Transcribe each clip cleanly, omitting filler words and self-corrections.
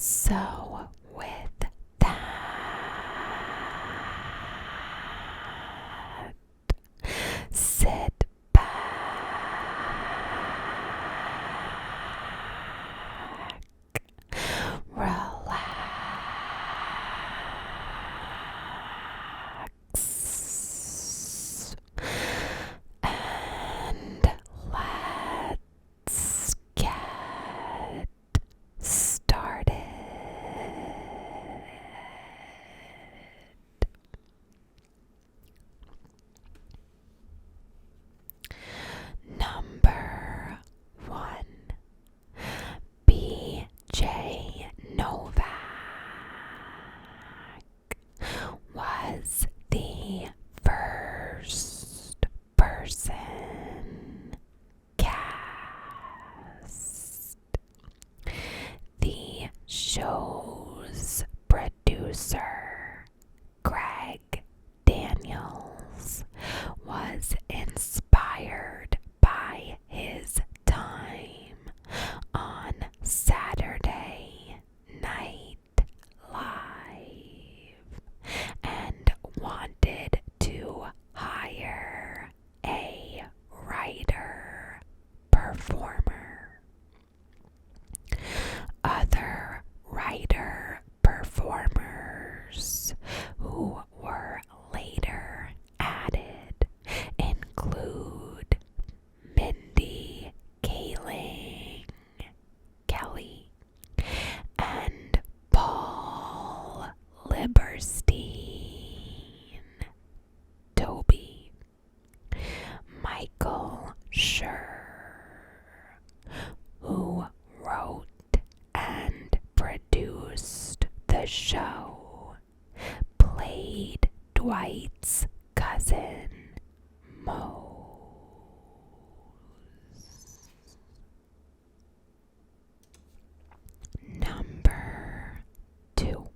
So, with that, sit back, relax, and let's get started. Number 1. BJ Novak was the first person cast. The show's producer, Greg Daniels, was inspired by his time on Saturday Night Live and wanted to hire a writer performer. Other writer performers who were later added include Mindy Kaling, Kelly, and Paul Lieberstein, Toby, Michael Schur, who wrote and produced the show, played Dwight's cousin, Mose. Number 2.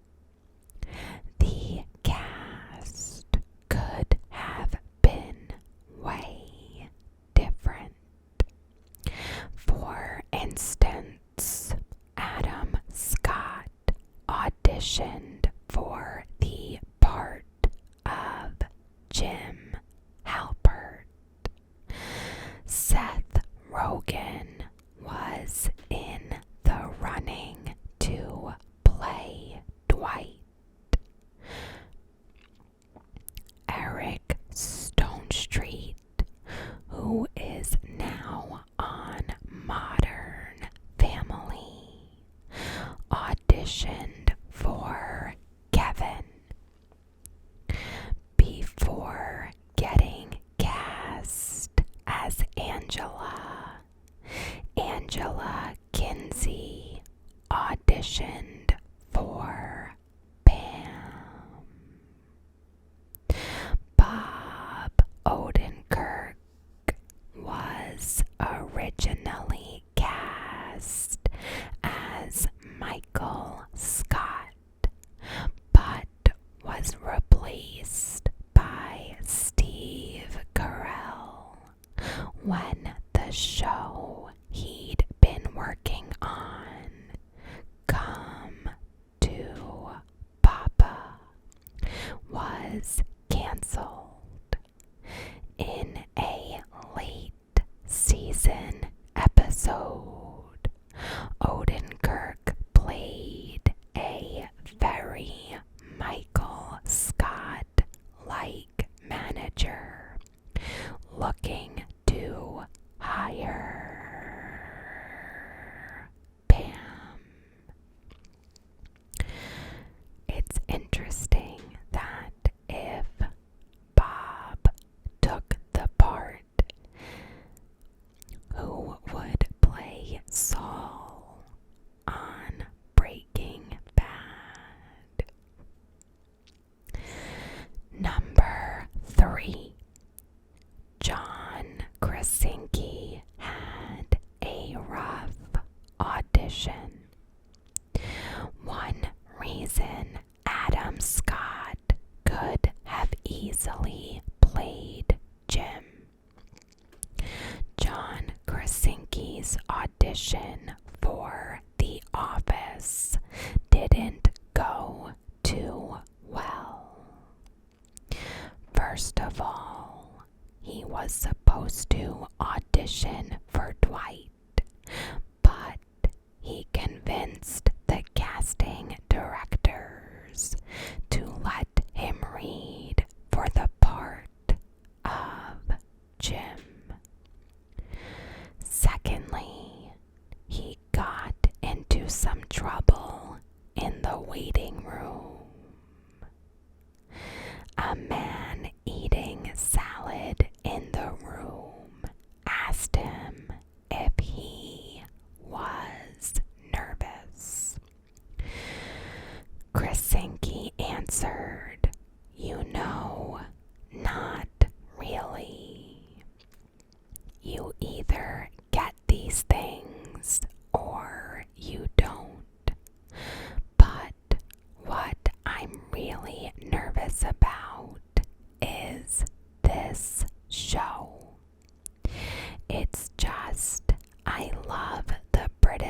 The cast could have been way different. For instance, Adam Scott auditioned for the part of Jim Halpert. Seth Rogen was in the running to play Dwight. Eric Stonestreet, who is now on Modern Family, auditioned for Kevin. Before getting cast as Angela, Angela Kinsey auditioned for Pam. Bob Odenkirk was originally cast as Michael Scott, but was replaced by Steve Carell when the show he'd been working on, Come to Papa, was canceled. In a late season episode, Odenkirk played a very Michael Scott-like manager looking to hire Pam. It's interesting that if Bob took the part, who would play Saul on Breaking Bad? Number 3. John Krasinski had a rough audition. One reason Adam Scott could have easily played Jim. John Krasinski's audition for The Office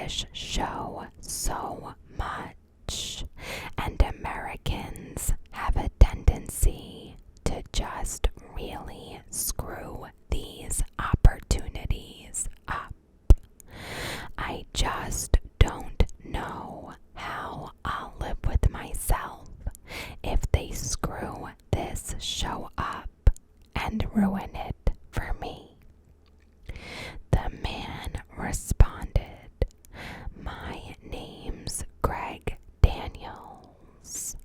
British show so much, and Americans have a tendency to just really screw these opportunities up. I just don't know how I'll live with myself if they screw this show up and ruin it for me. The man responded, "My name's Greg Daniels.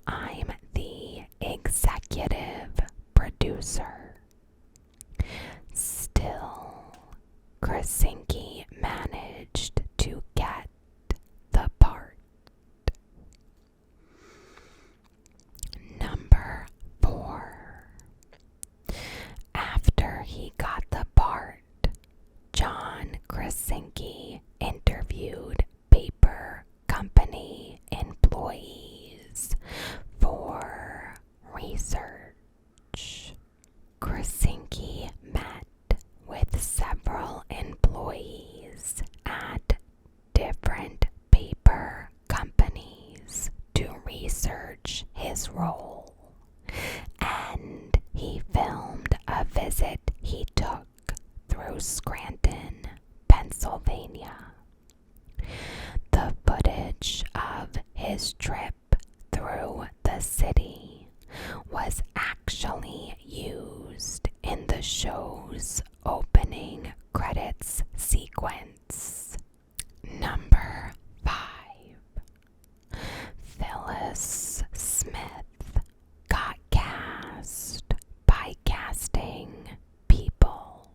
I'm the executive producer." Still, Krasinski managed to get the part. Number 4. After he got the part, John Krasinski interviewed paper company employees for research. Krasinski met with several employees at different paper companies to research his role, and he filmed a visit he took through Scranton, Pennsylvania. The footage of his trip through the city was actually used in the show's opening credits sequence. Number 5. Phyllis Smith got cast by Casting People.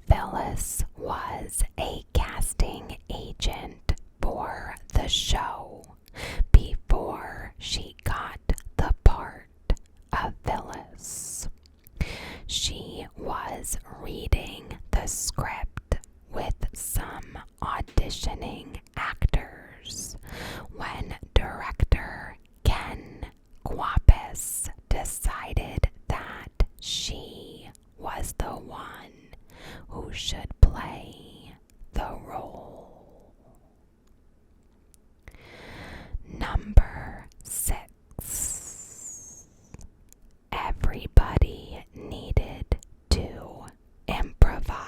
Phyllis was a casting agent for the show before she got the part of Phyllis. She was reading the script with some auditioning actors when director Ken Kwapis decided that she was the one who should play the role. Number 6. Everybody needed to improvise.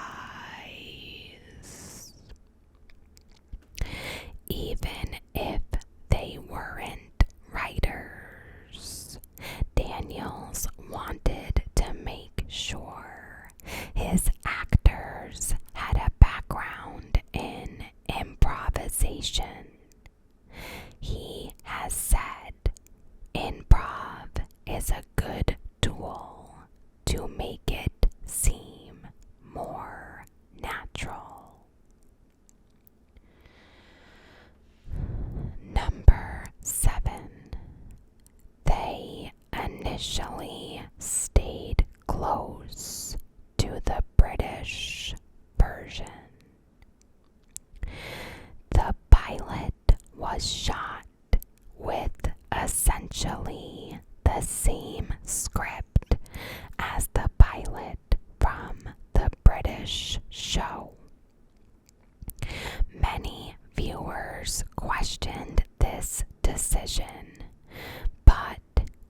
Even if they weren't writers, Daniels wanted to make sure his actors had a background in improvisation. He has said improv is a good tool to make it seem more natural. Number 7. They initially stayed close to the British version. The pilot was shot with essentially the same script as the pilot from the British show. Many viewers questioned this decision, but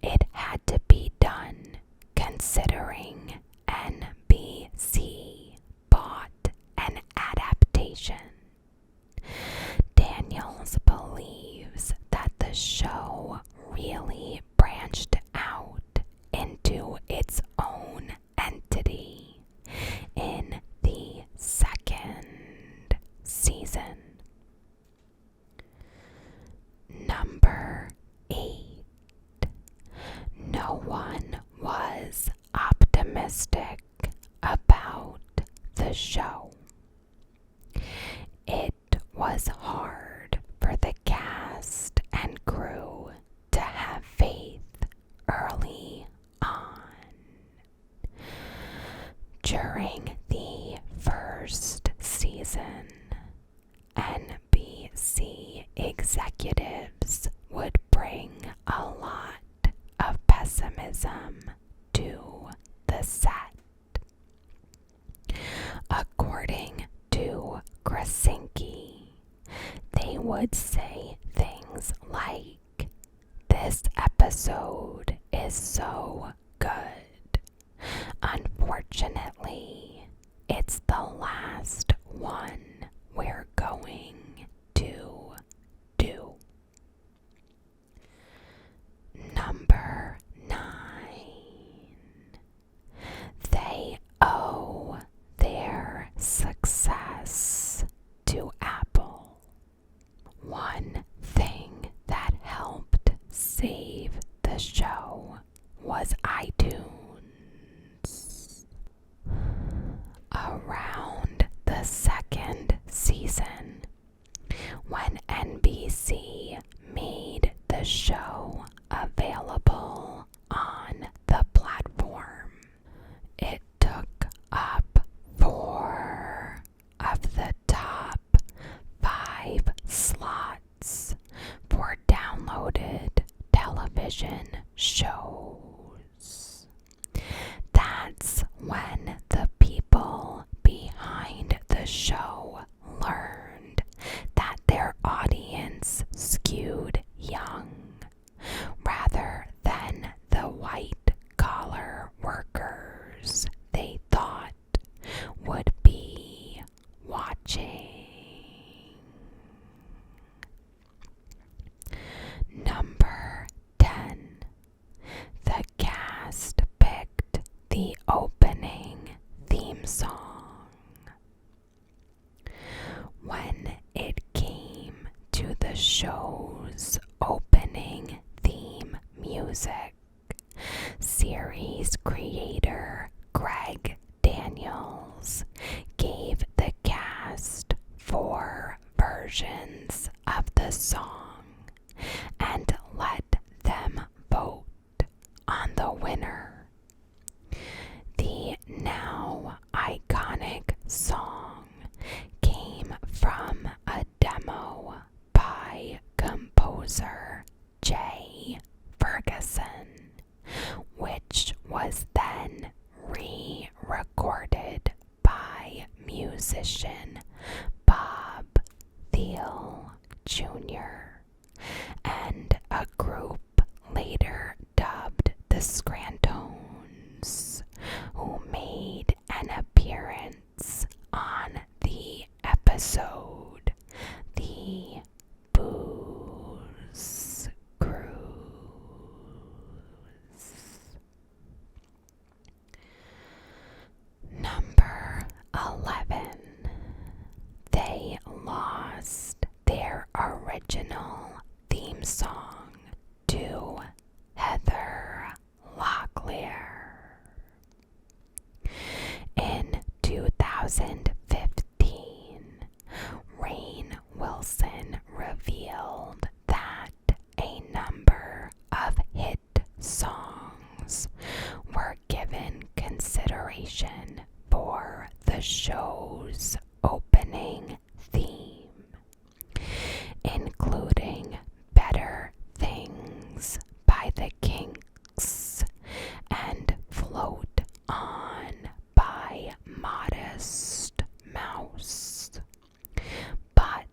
it had to be done considering NBC bought an adaptation. Daniels believes that the show really branched out into its own entity in the second season. Number 8. No one was optimistic about the show. It was hard for the cast and crew to have faith early on. During the first season, NBC executives would bring a lot of pessimism to the set. According to Krasinski, would say things like, "This episode is so good." Unfortunately, it's the last one we're going to do. Number 9. They owe their success to Apple. One thing that helped save the show was iTunes. Around the second season, when NBC made the show available on the platform, it took up 4 of the top 5 slots for downloaded television shows. That's when the people behind the show learned that their audience skewed young rather than the white-collar workers they thought would be watching. Number 10. The cast picked the opening theme song. When it came to the show's opening theme music, series creator Greg Daniels gave the cast 4 versions of the song and let them vote on the winner. The now iconic song came from a demo by composer Jay Ferguson, which was then re-recorded by musician Bob Thiele Jr. and a group later dubbed the Scrantones, who made an appearance on the episode The Booze Cruise. Number 11. They lost their original theme song to Heather Locklear. In 2015, Rainn Wilson revealed that a number of hit songs were given consideration for the show's opening theme, including Better Things by the Kinks and Float On by Modest Mouse. But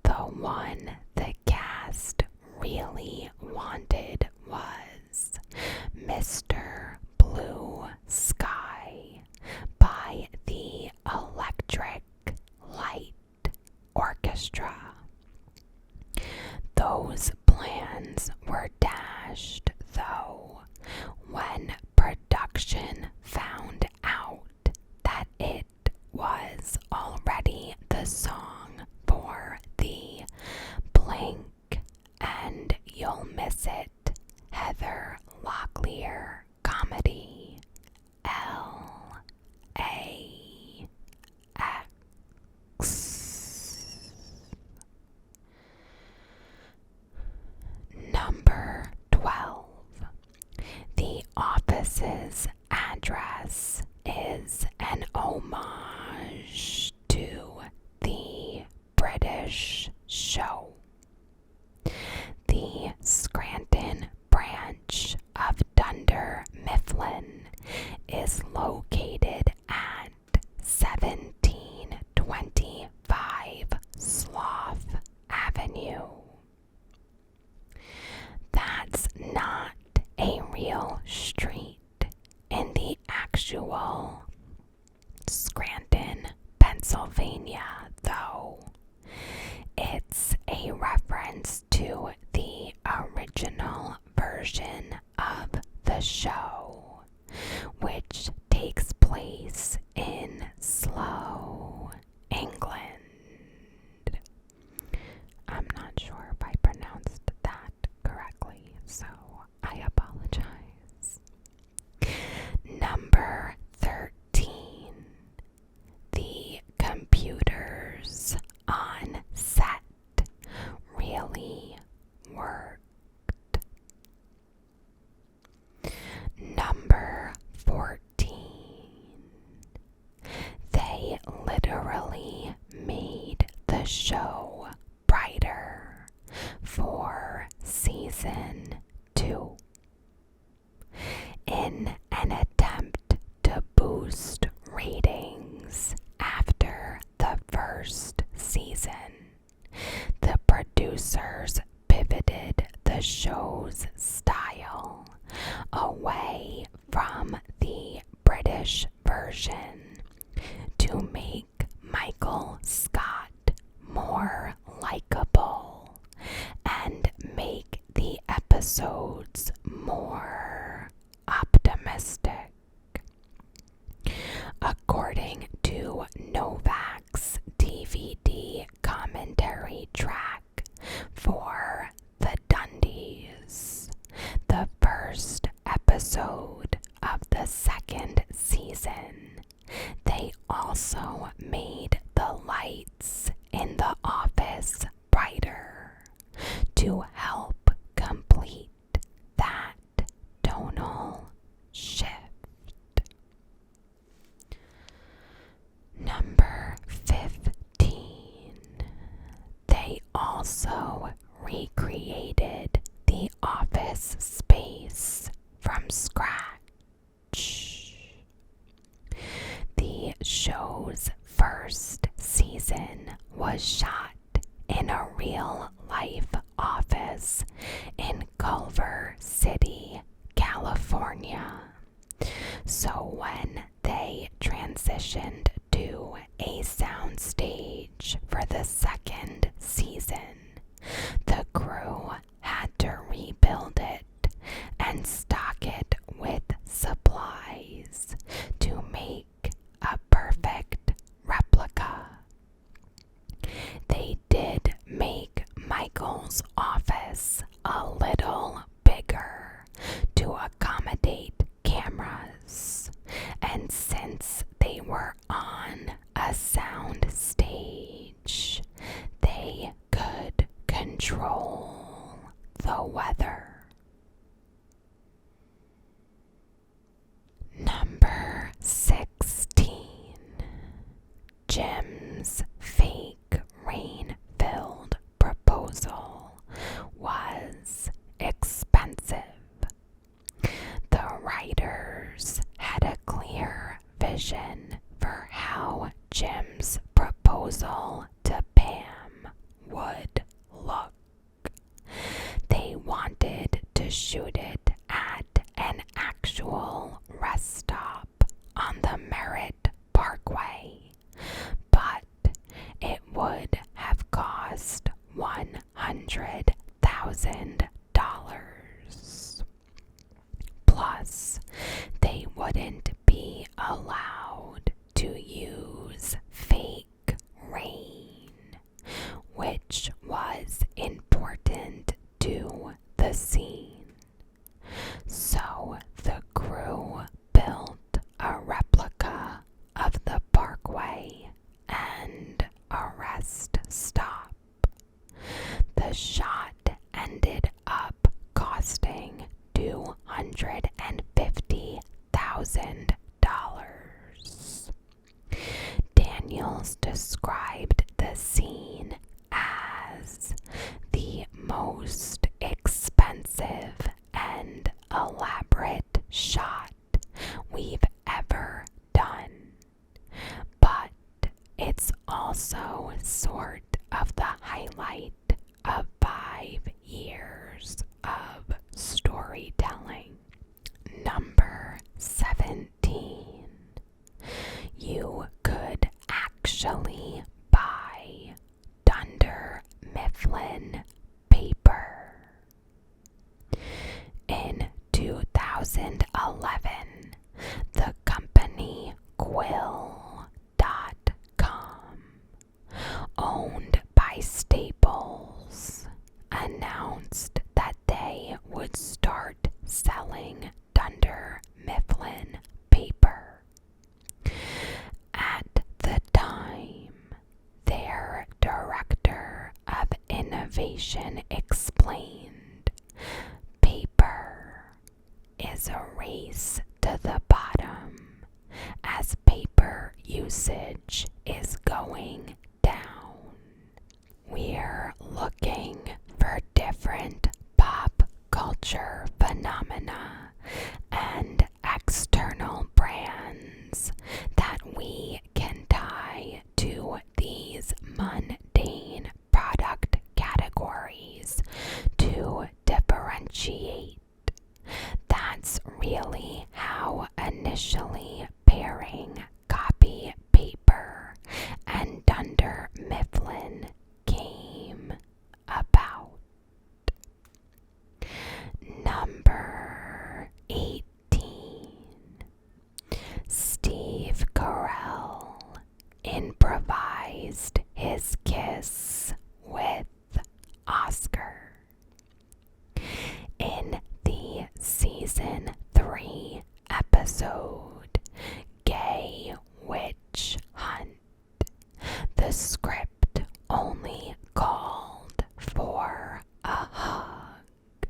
the one the cast really wanted was Mr. Blue Sky by the Electric only made the show brighter for season 2. In an attempt to boost ratings after the first season, the producers pivoted the show's style away from the British version to make Michael Scott more likable and make the episodes more optimistic. According to Novak's DVD commentary track for The Dundies, the first episode of the second season, they also made the lights in the office brighter to help complete that tonal shift. Number 15. They also recreated the office space from scratch. The show's first season was shot in a real-life office in Culver City, California. So when they transitioned to a soundstage for the second season, the crew had to rebuild it and stock it with supplies to make a perfect replica. They did make Michael's office a little bigger to accommodate cameras, and since they were on a sound stage, they could control the weather. Number 16. Jim's fake rain-filled proposal was expensive. The writers had a clear vision for how Jim's proposal to Pam would look. They wanted to shoot it at an actual rest stop on the Merritt Parkway, but it would have cost $100,000. Plus, they wouldn't be allowed to use fake rain, which was important to the scene. So the crew built a replica of the parkway and a rest stop. The shot ended up costing $250,000. Daniels described the scene as the most expensive and elaborate shot we've ever done, but it's also sort of the highlight of 5 years of storytelling. Number 17. You could actually buy Dunder Mifflin paper. In 2011, the company Quill.com, owned by Staples, announced that they would start selling Dunder Mifflin paper. At the time, their director of innovation explained, paper is a race to the bottom as paper usage is going mundane product categories to differentiate. That's really how initially pairing copy paper and Dunder Mifflin came about. Number 18. Steve Carell improvised his kiss with Oscar. In the season 3 episode Gay Witch Hunt, the script only called for a hug.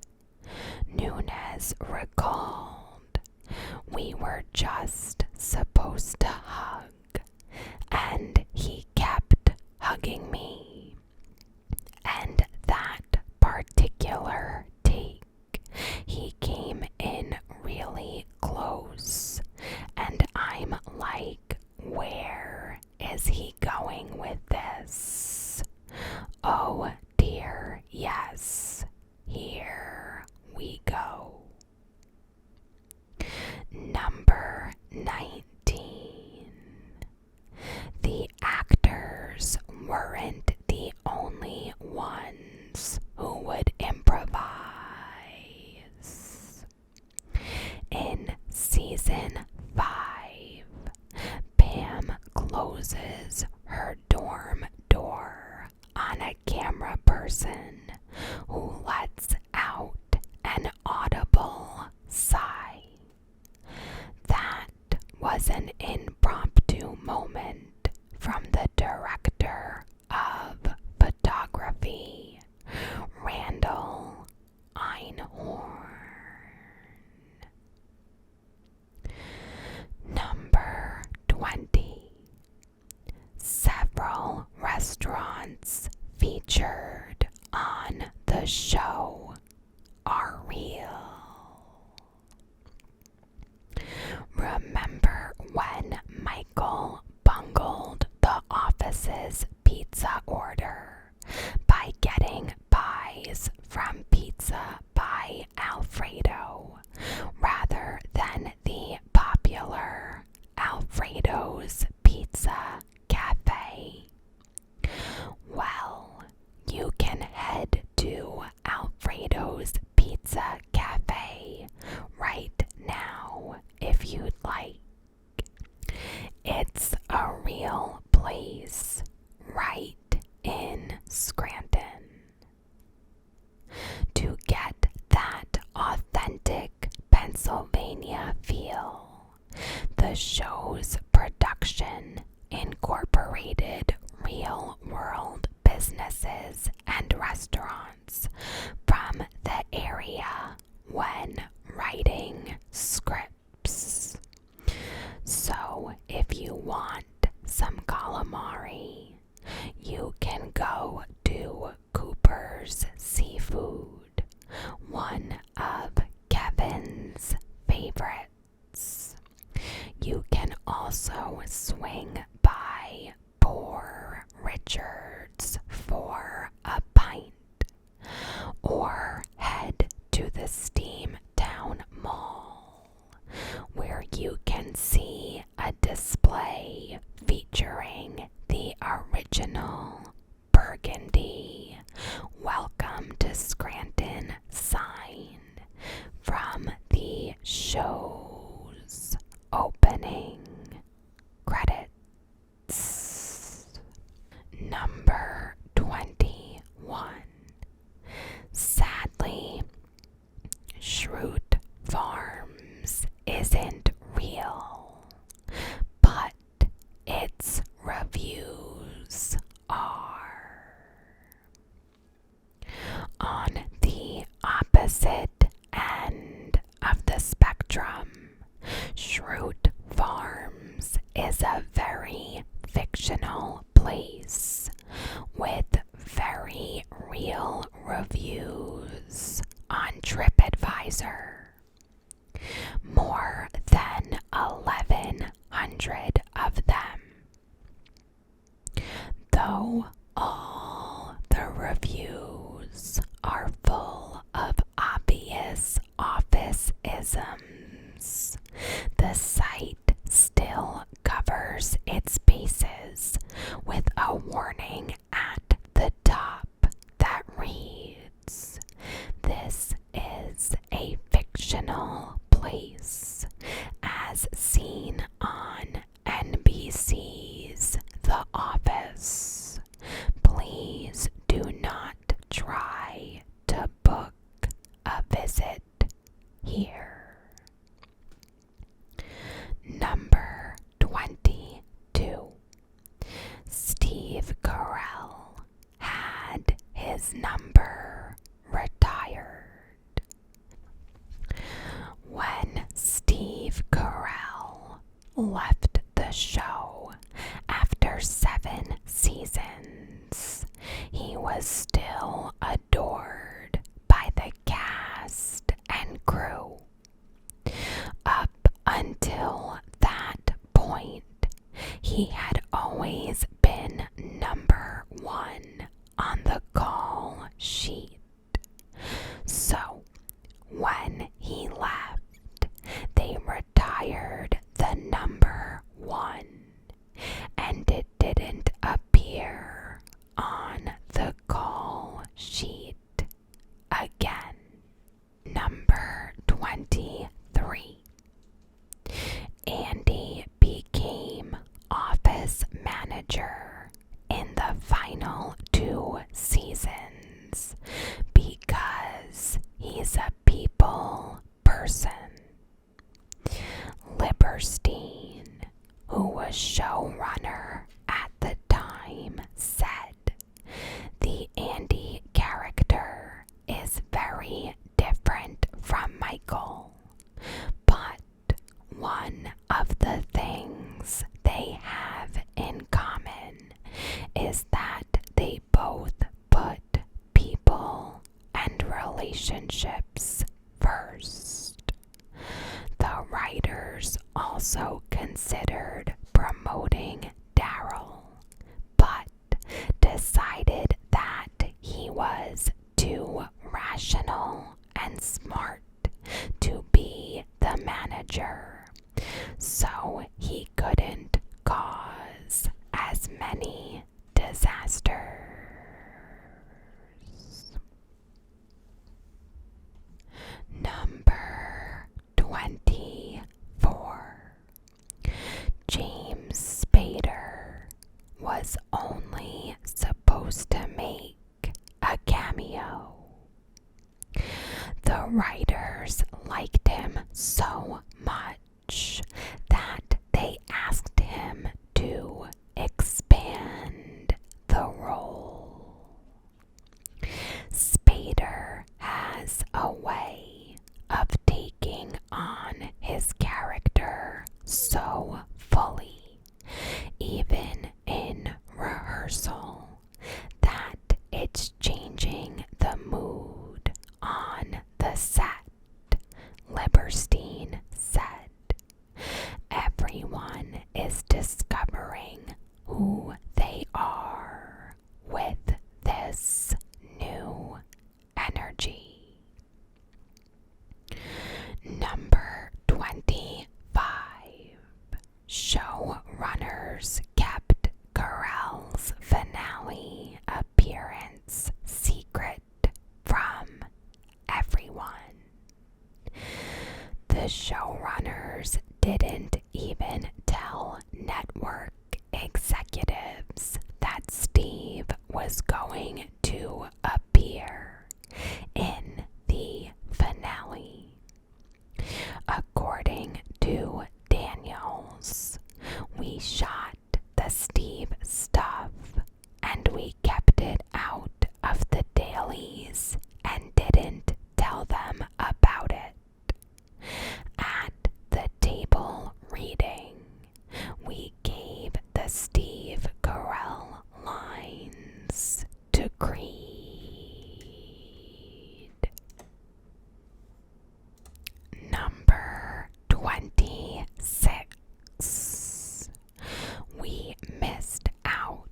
Nunes recalled, "We were just supposed to hug, and he kept hugging me. And that particular take, he came in really close, and I'm like, where is he going with this? Oh dear, yes, here we go." Number 19. The actors weren't the only ones who would improvise. In season 5, Pam closes her dorm door on a camera person who lets out an audible sigh. That was an impromptu moment from the director of photography, Randall Einhorn. Number 20. Several restaurants featured on the show are real. Remember when Michael bungled the office's pizza order by getting pies from Pizza by Alfredo rather than the popular Alfredo's Pizza Cafe? Well, you can head to Alfredo's Pizza Cafe right now if you'd like. It's a real place right in Scranton. To get that authentic Pennsylvania feel, the show's production incorporated real-world businesses and restaurants from the area when writing scripts. So if you want some calamari, you can go to Cooper's Seafood, one of Kevin's favorites. You can also swing by Poor Richard's for a pint, or head to the Steamtown Mall, where you can see a display featuring the original burgundy "Welcome to Scranton" sign from the show's opening credits. Number 21. Sadly, Schrute Farms isn't real, but its reviews are. On the opposite end of the spectrum, Schrute Farms is a very fictional place with very real reviews on TripAdvisor. More than 1,100 of them. Though warning at the top that reads, "This is a fictional place as seen on NBC's The Office. Please do not try to book a visit here." Number 22. Steve Carell had his number retired. When Steve Carell left the show after 7 seasons, he was still adored by the cast and crew. Up until that point, he had always been number 1 on the call sheet. So, when he left, they retired the number 1, and it didn't appear on the call sheet again. Number 23. Andy became office manager in the final 2 seasons because he's a people person. Lieberstein, who was showrunner at the time, said, "The Andy character is very different from Michael, but one of the things they have in common is that they both put people and relationships first." The writers also considered promoting Daryl, but decided that he was too rational and smart to be the manager, so he couldn't cause as many disasters. Number 24. James Spader was only supposed to make a cameo. The writers liked him so much that they asked him to expand the role. Spader has a way of taking on his character so fully, even in rehearsal, that it's changing the mood on the set, Lieberstein said. "Everyone is discovering who they are with this new energy." Number 25. Showrunners kept Carell's finale appearance secret from everyone. The showrunners didn't even tell network executives that Steve was going to appear in the finale. According to Daniels, "We shot the Steve stuff and we kept it out of the dailies and didn't tell them about it. At the table reading, we gave the Steve Carell lines to Creed." Number 26. We missed out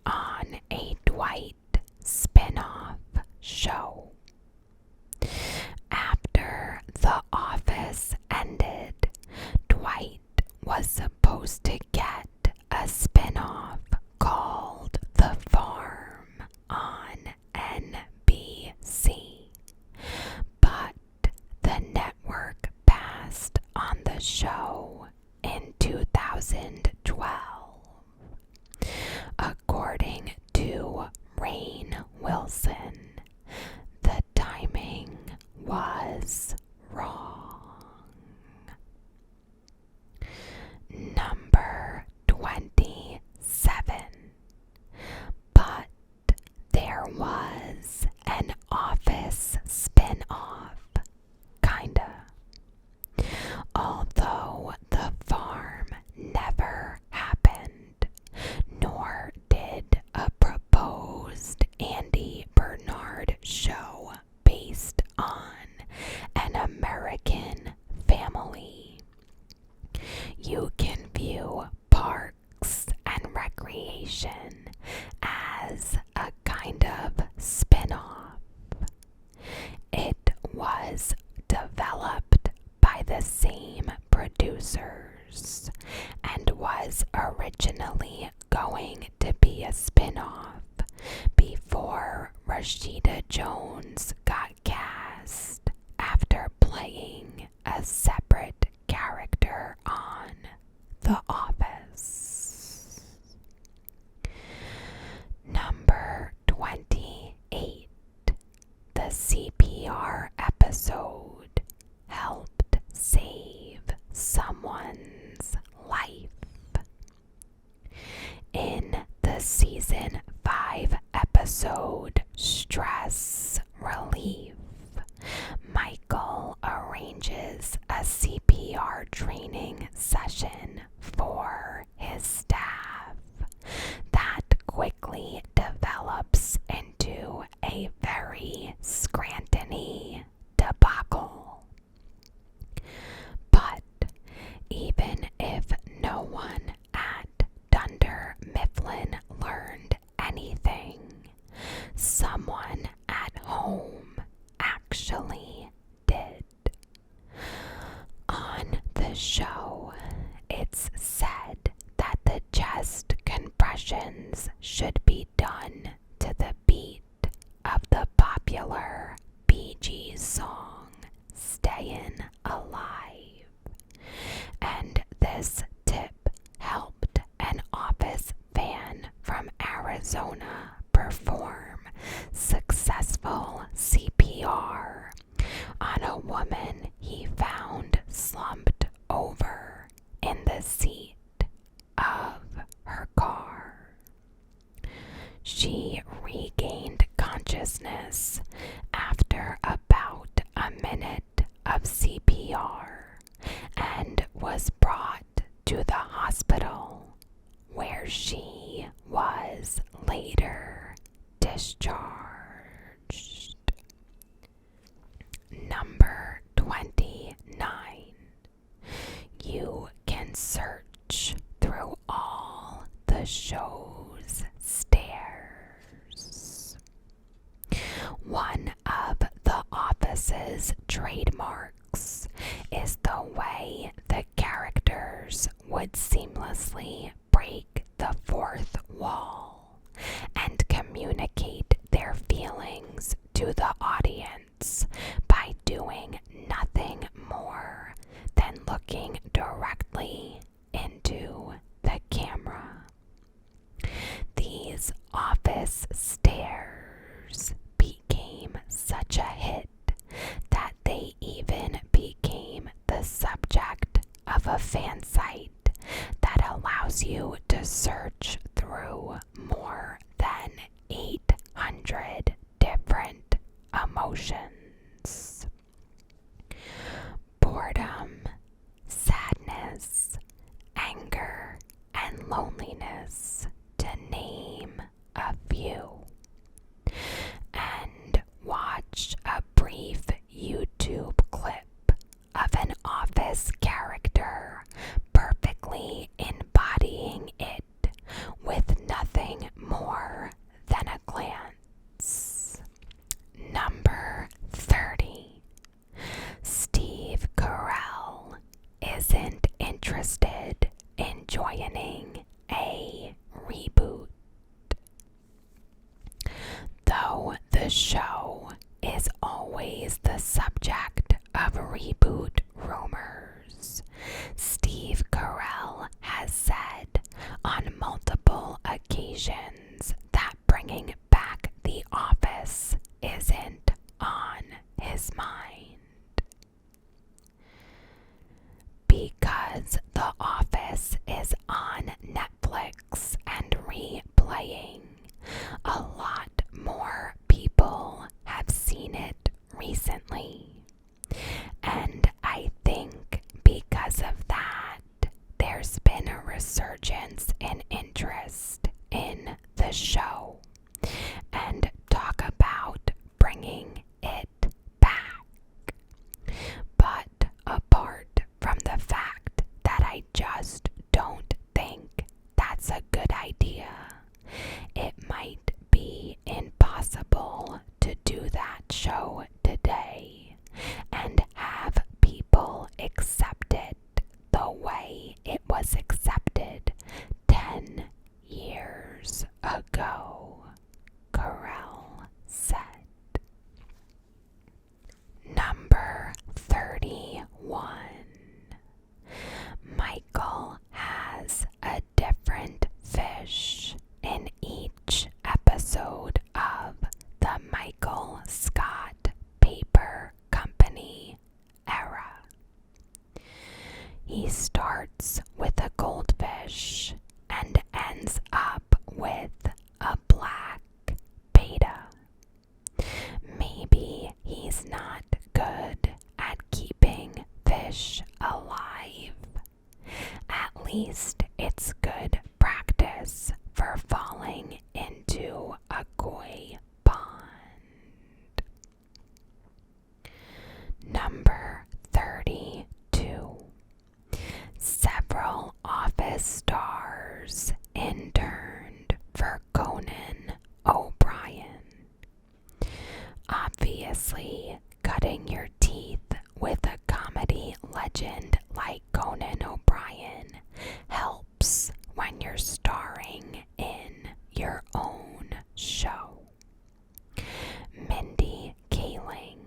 on a Dwight spin-off show. After The Office ended, Dwight was supposed to get a spin-off called The was a kind of spin-off. It was developed by the same producers and was originally going to be a spin-off before Rashida Jones got cast after playing a separate character on The Office. Number 28. The CPR episode helped save someone's life. In the season 5 episode Stress Relief, Michael arranges a CPR training session for his staff that quickly develops into a very Scranton-y debacle. But even if no one at Dunder Mifflin learned anything, someone at home actually did. On the show, it's said that the chest compressions should be done to the beat of the popular Bee Gees song Stayin' Alive. And this tip helped an Office fan from Arizona perform successful CPR on a woman he found slumped over in the seat of her car. She regained consciousness after about a minute of CPR and was brought to the hospital, where she was later discharged. Number 29. You can search through all the show's stairs. One of The Office's trademarks is the way the characters would seamlessly break the fourth wall and communicate their feelings to the audience by doing nothing more than looking directly into the camera. These office stares became such a hit that they even became the subject of a fan site that allows you to search through more than 800 different emotions. Boredom, sadness, anger, and loneliness, to name a few. And watch a brief YouTube clip of an Office character perfectly embodying it with nothing more than a glance. Number 30. Steve Carell isn't interested in joining a reboot. Though the show is always the subject of reboot rumors, Steve Carell has said on multiple occasions that bringing back The Office isn't on his mind. Because The Office is on Netflix and replaying, a lot more people have seen it recently. And I think because of that, there's been a resurgence in interest in the show and talk about bringing it back. But apart from the fact that I just don't think that's a good idea, it might Carell said. Number 31. Michael has a different fish in each episode of the Michael Scott Paper Company era. He starts with a goldfish and ends up with a black beta. Maybe he's not good at keeping fish alive. At least it's good practice for falling into a koi pond. Number 32. Several office stars interned for Conan O'Brien. Obviously, cutting your teeth with a comedy legend like Conan O'Brien helps when you're starring in your own show. Mindy Kaling,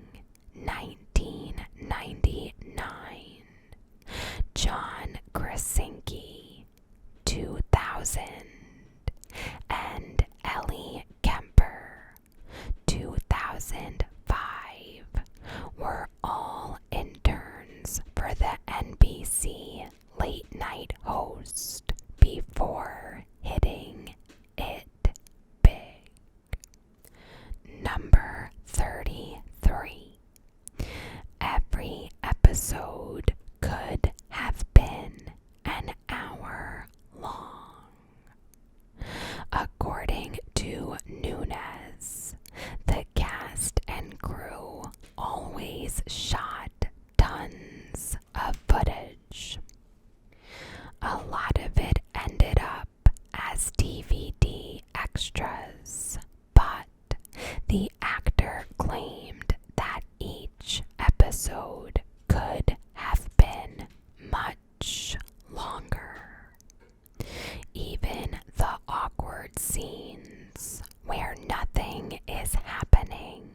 1999. John Krasinski, 2000. And Ellie Kemper, 2005, were all interns for the NBC late night host before hitting it big. Number 33. Every episode could have been an hour long. According to Nunes, the cast and crew always shot tons of footage. A lot of it ended up as DVD extras, but the actor claimed that each episode could have been much longer. Even the awkward scenes where nothing is happening,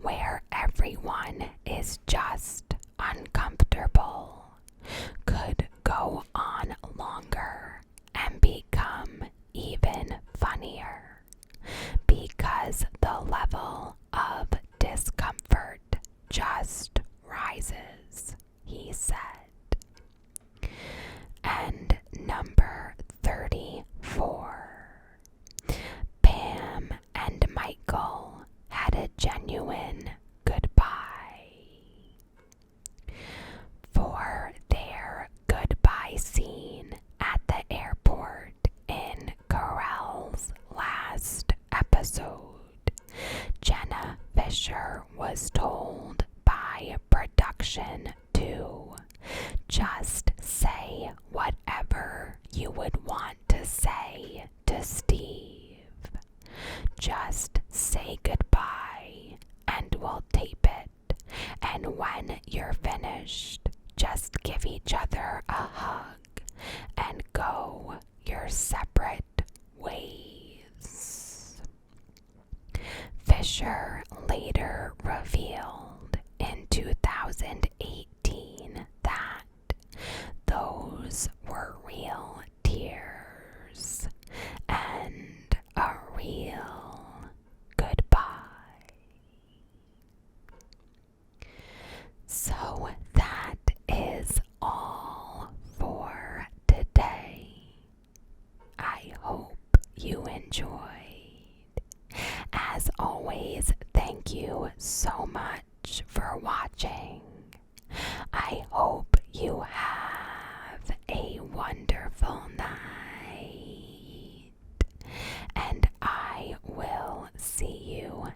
where everyone is just uncomfortable, could go on longer and become even funnier because the level of discomfort just rises, he said. And number 34. Pam and Michael had a genuine goodbye. For their goodbye scene at the airport in Carell's last episode, Jenna Fischer was told by production to just say whatever you would want to say to Steve. Just say goodbye and we'll tape it. And when you're finished, just give each other a hug and go your separate ways. Fisher later revealed in 2018 that those were real tears and a real goodbye. So that is all for today. I hope you enjoyed. As always, thank you so much for watching. I hope you have a wonderful night, and I will see you